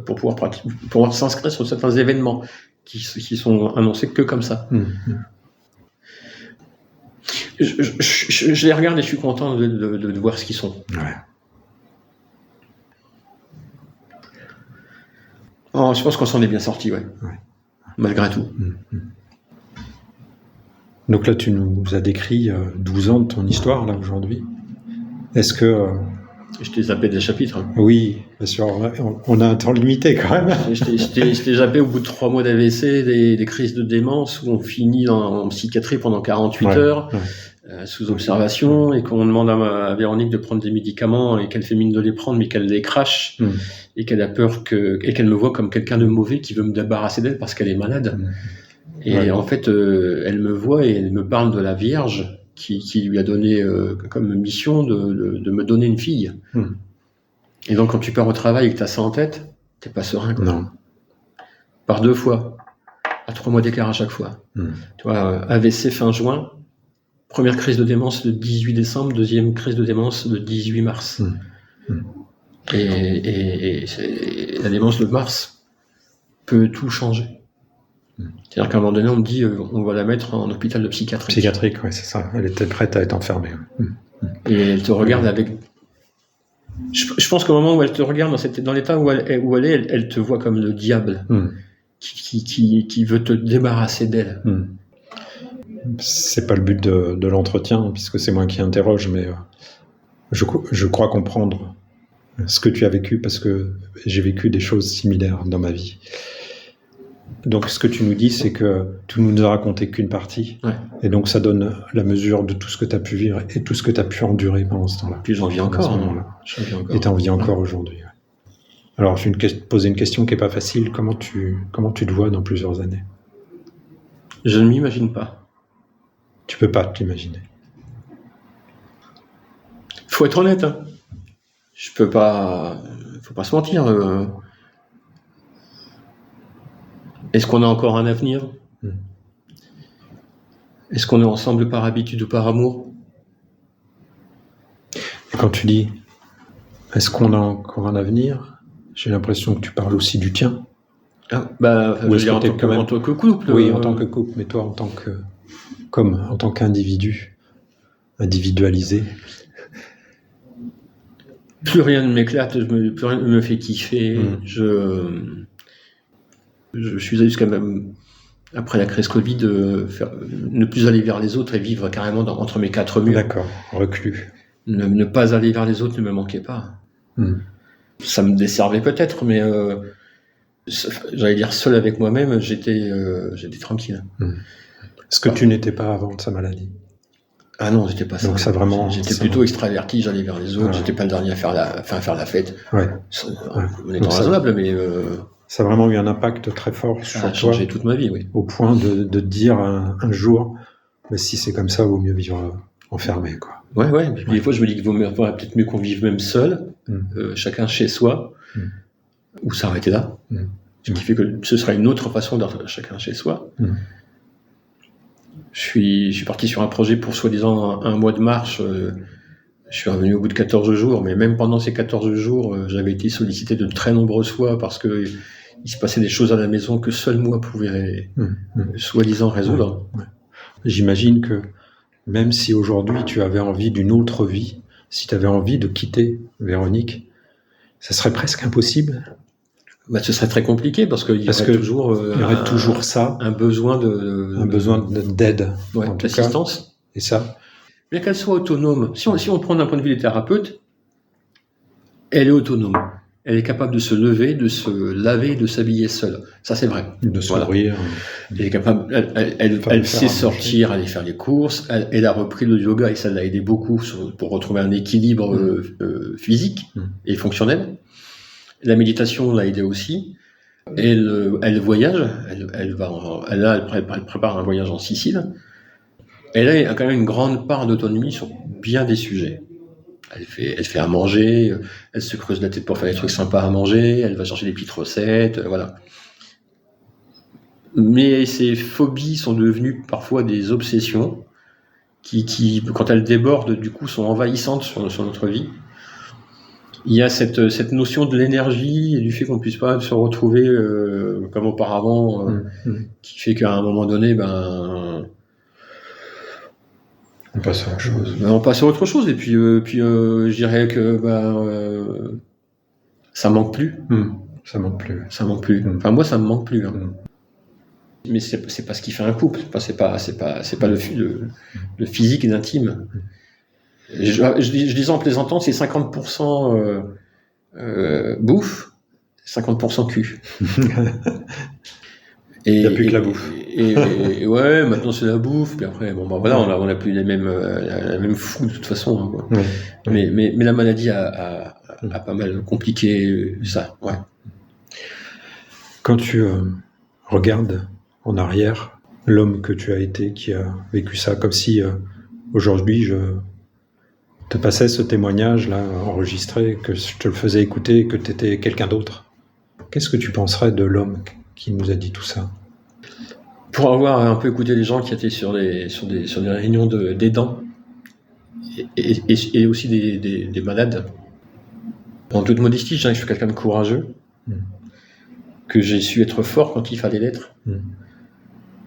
Speaker 2: pour pouvoir s'inscrire sur certains événements qui sont annoncés que comme ça. Je les regarde et je suis content de voir ce qu'ils sont. Je pense qu'on s'en est bien sorti, malgré tout.
Speaker 1: Donc là, tu nous as décrit 12 ans de ton histoire, là, aujourd'hui. Est-ce que
Speaker 2: Je t'ai zappé des chapitres. Hein.
Speaker 1: Oui, bien sûr, on a un temps limité quand même.
Speaker 2: Je t'ai zappé au bout de 3 mois d'AVC, des crises de démence où on finit en psychiatrie pendant 48 heures, sous observation, et qu'on demande à Véronique de prendre des médicaments et qu'elle fait mine de les prendre, mais qu'elle les crache, et qu'elle a peur et qu'elle me voit comme quelqu'un de mauvais qui veut me débarrasser d'elle parce qu'elle est malade. Et en fait, elle me voit et elle me parle de la Vierge qui lui a donné comme mission de me donner une fille. Et donc, quand tu pars au travail et que tu as ça en tête, t'es pas serein. Quoi.
Speaker 1: Non.
Speaker 2: Par 2 fois, à 3 mois d'écart à chaque fois. Tu vois, AVC fin juin, première crise de démence le 18 décembre, deuxième crise de démence le 18 mars. Et la démence de mars peut tout changer. C'est-à-dire qu'à un moment donné, on me dit on va la mettre en hôpital de psychiatrie.
Speaker 1: Psychiatrique, oui, c'est ça. Elle était prête à être enfermée.
Speaker 2: Et elle te regarde avec... Je pense qu'au moment où elle te regarde dans l'état où elle est, elle te voit comme le diable qui veut te débarrasser d'elle.
Speaker 1: C'est pas le but de l'entretien, puisque c'est moi qui interroge, mais je crois comprendre ce que tu as vécu, parce que j'ai vécu des choses similaires dans ma vie. Donc ce que tu nous dis, c'est que tu nous as raconté qu'une partie, et donc ça donne la mesure de tout ce que tu as pu vivre et tout ce que tu as pu endurer pendant ce temps-là.
Speaker 2: Puis j'en vis encore.
Speaker 1: Et tu en vis encore aujourd'hui. Alors je vais te poser une question qui n'est pas facile. Comment tu te vois dans plusieurs années ?
Speaker 2: Je ne m'imagine pas.
Speaker 1: Tu peux pas t'imaginer.
Speaker 2: Faut être honnête. Hein. Je peux pas. Faut pas se mentir. Est-ce qu'on a encore un avenir ? Est-ce qu'on est ensemble par habitude ou par amour ?
Speaker 1: Et quand tu dis « est-ce qu'on a encore un avenir ?» j'ai l'impression que tu parles aussi du tien.
Speaker 2: Je veux dire en tant que couple.
Speaker 1: Oui, en tant que couple, mais toi en tant qu'individu, individualisé.
Speaker 2: Plus rien ne m'éclate, plus rien ne me fait kiffer. Je suis allé jusqu'à même, après la crise Covid, ne plus aller vers les autres et vivre carrément entre mes 4 murs.
Speaker 1: D'accord, reclus.
Speaker 2: Ne pas aller vers les autres ne me manquait pas. Ça me desservait peut-être, mais j'allais dire seul avec moi-même, j'étais tranquille.
Speaker 1: Ce que tu n'étais pas avant de sa maladie.
Speaker 2: Ah non, j'étais pas ça.
Speaker 1: Donc ça vraiment.
Speaker 2: J'étais plutôt extraverti, j'allais vers les autres, j'étais pas le dernier à faire la fête. En étant raisonnable, mais.
Speaker 1: Ça a vraiment eu un impact très fort sur toi.
Speaker 2: Ça a changé toute ma vie, oui.
Speaker 1: Au point de dire un jour, mais si c'est comme ça, il vaut mieux vivre enfermé, quoi.
Speaker 2: Ouais. Puis des fois, je me dis qu'il vaut peut-être mieux qu'on vive même seul, chacun chez soi, ou s'arrêter là. Ce qui fait que ce sera une autre façon d'être chacun chez soi. Je suis parti sur un projet pour soi-disant un mois de marche. Je suis revenu au bout de 14 jours, mais même pendant ces 14 jours, j'avais été sollicité de très nombreuses fois parce que il se passait des choses à la maison que seul moi pouvais soi-disant résoudre.
Speaker 1: J'imagine que même si aujourd'hui tu avais envie d'une autre vie, si tu avais envie de quitter Véronique, ça serait presque impossible.
Speaker 2: Ce serait très compliqué parce qu'il y aurait toujours ça, un besoin
Speaker 1: d'aide,
Speaker 2: d'assistance.
Speaker 1: Et ça.
Speaker 2: Bien qu'elle soit autonome, si on prend d'un point de vue des thérapeutes, elle est autonome. Elle est capable de se lever, de se laver, de s'habiller seule. Ça, c'est vrai.
Speaker 1: De s'ouvrir.
Speaker 2: Elle est capable, elle sait sortir, aller faire les courses. Elle a repris le yoga et ça l'a aidé beaucoup pour retrouver un équilibre physique et fonctionnel. La méditation l'a aidé aussi. Elle voyage. Elle prépare un voyage en Sicile. Elle a quand même une grande part d'autonomie sur bien des sujets. Elle fait à manger, elle se creuse la tête pour faire des trucs sympas à manger, elle va chercher des petites recettes, voilà. Mais ses phobies sont devenues parfois des obsessions qui quand elles débordent, du coup, sont envahissantes sur notre vie. Il y a cette notion de l'énergie et du fait qu'on ne puisse pas se retrouver comme auparavant, qui fait qu'à un moment donné,
Speaker 1: on passe à autre chose.
Speaker 2: On passe à autre chose et puis je dirais que ça manque plus.
Speaker 1: Ça manque plus.
Speaker 2: Ça manque plus. Enfin moi ça me manque plus. Mais c'est pas ce qui fait un couple. C'est pas le physique et l'intime. Je disais en plaisantant, c'est 50% bouffe, 50% cul.
Speaker 1: Il n'y a plus que la bouffe.
Speaker 2: Et ouais, maintenant c'est la bouffe. Puis après, bon, bah voilà, on a plus la même fou de toute façon. Hein, quoi. Ouais. Mais la maladie a pas mal compliqué ça. Ouais.
Speaker 1: Quand tu regardes en arrière l'homme que tu as été, qui a vécu ça, comme si aujourd'hui je te passais ce témoignage là enregistré, que je te le faisais écouter, que tu étais quelqu'un d'autre, qu'est-ce que tu penserais de l'homme qui nous a dit tout ça?
Speaker 2: Pour avoir un peu écouté les gens qui étaient sur des réunions d'aidants et aussi des malades, en toute modestie, je dirais que je suis quelqu'un de courageux, que j'ai su être fort quand il fallait l'être.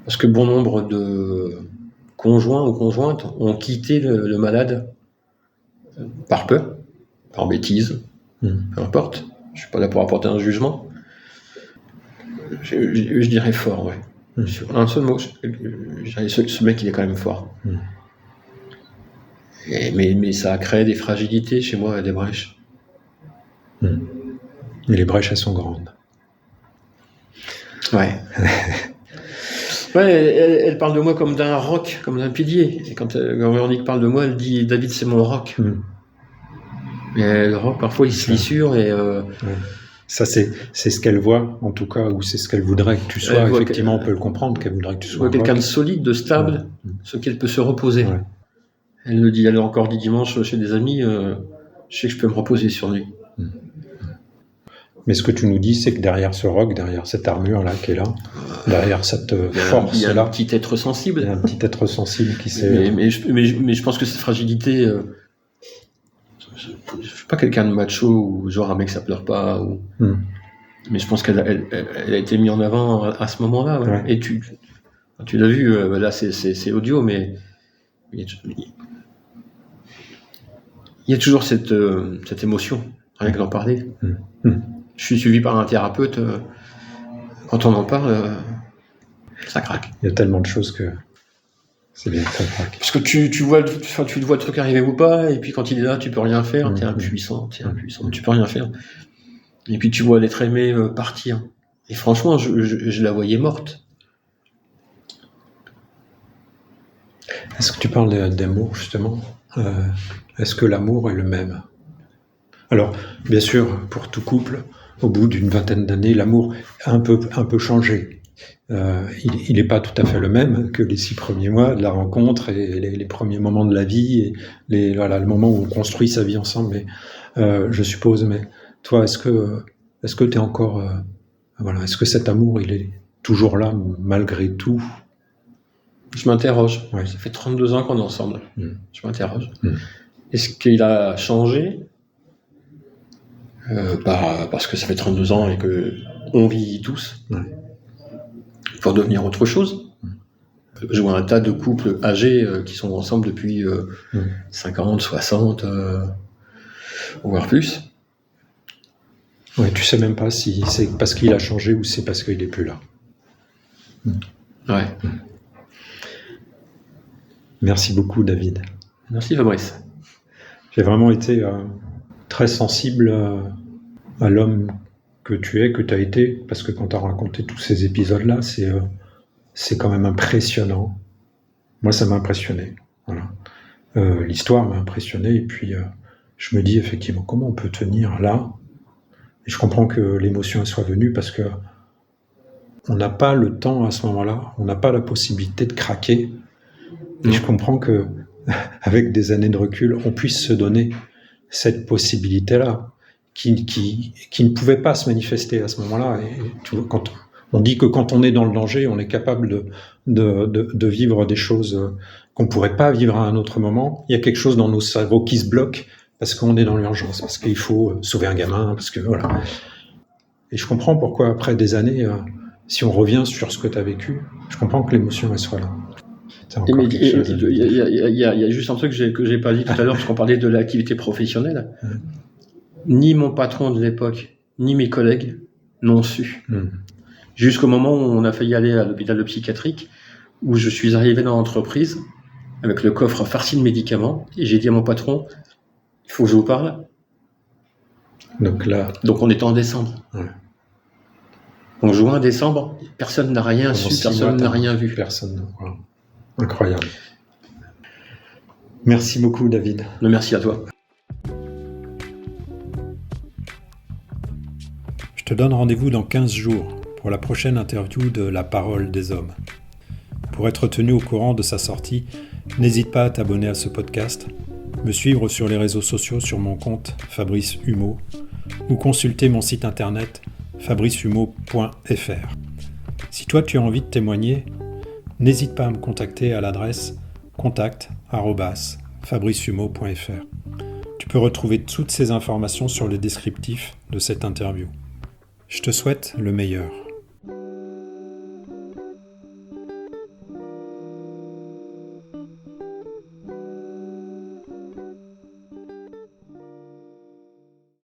Speaker 2: Parce que bon nombre de conjoints ou conjointes ont quitté le malade par peur, par bêtise, peu importe. Je suis pas là pour apporter un jugement. Je dirais fort, ouais. Un seul mot, je dirais ce mec il est quand même fort. Mais ça a créé des fragilités chez moi, des brèches.
Speaker 1: Et les brèches, elles sont grandes.
Speaker 2: Ouais. Ouais, elle parle de moi comme d'un roc, comme d'un pilier. Et quand Véronique parle de moi, elle dit David, c'est mon roc. Mais le roc, parfois, il se fissure et.
Speaker 1: Ça, c'est ce qu'elle voit, en tout cas, ou c'est ce qu'elle voudrait que tu sois. Effectivement, on peut le comprendre, qu'elle voudrait que tu sois.
Speaker 2: Quelqu'un de solide, de stable, ce qu'elle peut se reposer. Ouais. Elle le dit, elle a encore dit dimanche chez des amis, je sais que je peux me reposer sur lui.
Speaker 1: Mais ce que tu nous dis, c'est que derrière ce roc, derrière cette armure-là qui est là, derrière cette force-là,
Speaker 2: il y a un petit être sensible.
Speaker 1: Il y a un petit être sensible qui s'est...
Speaker 2: Mais je pense que cette fragilité... je suis pas quelqu'un de macho ou genre un mec ça pleure pas. Mais je pense qu'elle a été mise en avant à ce moment-là. Ouais. Ouais. Et tu l'as vu, là c'est audio, mais il y a toujours cette émotion, rien que d'en parler. Je suis suivi par un thérapeute. Quand on en parle, ça craque.
Speaker 1: Il y a tellement de choses que c'est bien que ça craque.
Speaker 2: Parce que tu vois le truc arriver ou pas, et puis quand il est là, tu peux rien faire. T'es impuissant, tu peux rien faire. Et puis tu vois l'être aimé partir. Et franchement, je la voyais morte.
Speaker 1: Est-ce que tu parles d'amour, justement ? Est-ce que l'amour est le même ? Alors, bien sûr, pour tout couple, au bout d'une vingtaine d'années, l'amour a un peu changé. Il n'est pas tout à fait le même que les 6 premiers mois de la rencontre et les premiers moments de la vie, et le moment où on construit sa vie ensemble. Mais je suppose, mais toi, est-ce que tu es encore... est-ce que cet amour, il est toujours là, malgré tout ?
Speaker 2: Je m'interroge. Ouais. Ça fait 32 ans qu'on est ensemble. Je m'interroge. Est-ce qu'il a changé ? Parce que ça fait 32 ans et qu'on vit tous pour devenir autre chose. Je vois un tas de couples âgés qui sont ensemble depuis 50, 60, voire plus.
Speaker 1: Ouais, tu sais même pas si c'est parce qu'il a changé ou c'est parce qu'il est plus là.
Speaker 2: Ouais.
Speaker 1: Merci beaucoup, David.
Speaker 2: Merci, Fabrice.
Speaker 1: J'ai vraiment été très sensible à l'homme que tu es, que tu as été, parce que quand tu as raconté tous ces épisodes-là, c'est quand même impressionnant. Moi, ça m'a impressionné. Voilà. L'histoire m'a impressionné, et puis je me dis effectivement, comment on peut tenir là ? Et je comprends que l'émotion soit venue, parce que on n'a pas le temps à ce moment-là, on n'a pas la possibilité de craquer. Et je comprends que avec des années de recul, on puisse se donner cette possibilité-là, qui ne pouvait pas se manifester à ce moment-là. Et quand on dit que quand on est dans le danger, on est capable de vivre des choses qu'on ne pourrait pas vivre à un autre moment. Il y a quelque chose dans nos cerveaux qui se bloque parce qu'on est dans l'urgence, parce qu'il faut sauver un gamin, parce que voilà. Et je comprends pourquoi, après des années, si on revient sur ce que tu as vécu, je comprends que l'émotion elle soit là.
Speaker 2: Il y a juste un truc que j'ai pas dit tout à l'heure, parce qu'on parlait de l'activité professionnelle. Ni mon patron de l'époque, ni mes collègues n'ont su. Jusqu'au moment où on a failli aller à l'hôpital psychiatrique, où je suis arrivé dans l'entreprise, avec le coffre farci de médicaments. Et j'ai dit à mon patron, il faut que je vous parle.
Speaker 1: Donc là,
Speaker 2: Donc on était en décembre.
Speaker 1: Ouais.
Speaker 2: En juin, décembre, personne n'a rien
Speaker 1: pendant
Speaker 2: su,
Speaker 1: 6 mois,
Speaker 2: personne n'a rien vu.
Speaker 1: Personne. Wow. Incroyable. Merci beaucoup, David.
Speaker 2: Merci à toi.
Speaker 1: Je te donne rendez-vous dans 15 jours pour la prochaine interview de La Parole des Hommes. Pour être tenu au courant de sa sortie, n'hésite pas à t'abonner à ce podcast, me suivre sur les réseaux sociaux sur mon compte Fabrice Humeau ou consulter mon site internet fabricehumeau.fr. Si toi tu as envie de témoigner, n'hésite pas à me contacter à l'adresse contact@fabricehumeau.fr. Tu peux retrouver toutes ces informations sur le descriptif de cette interview. Je te souhaite le meilleur.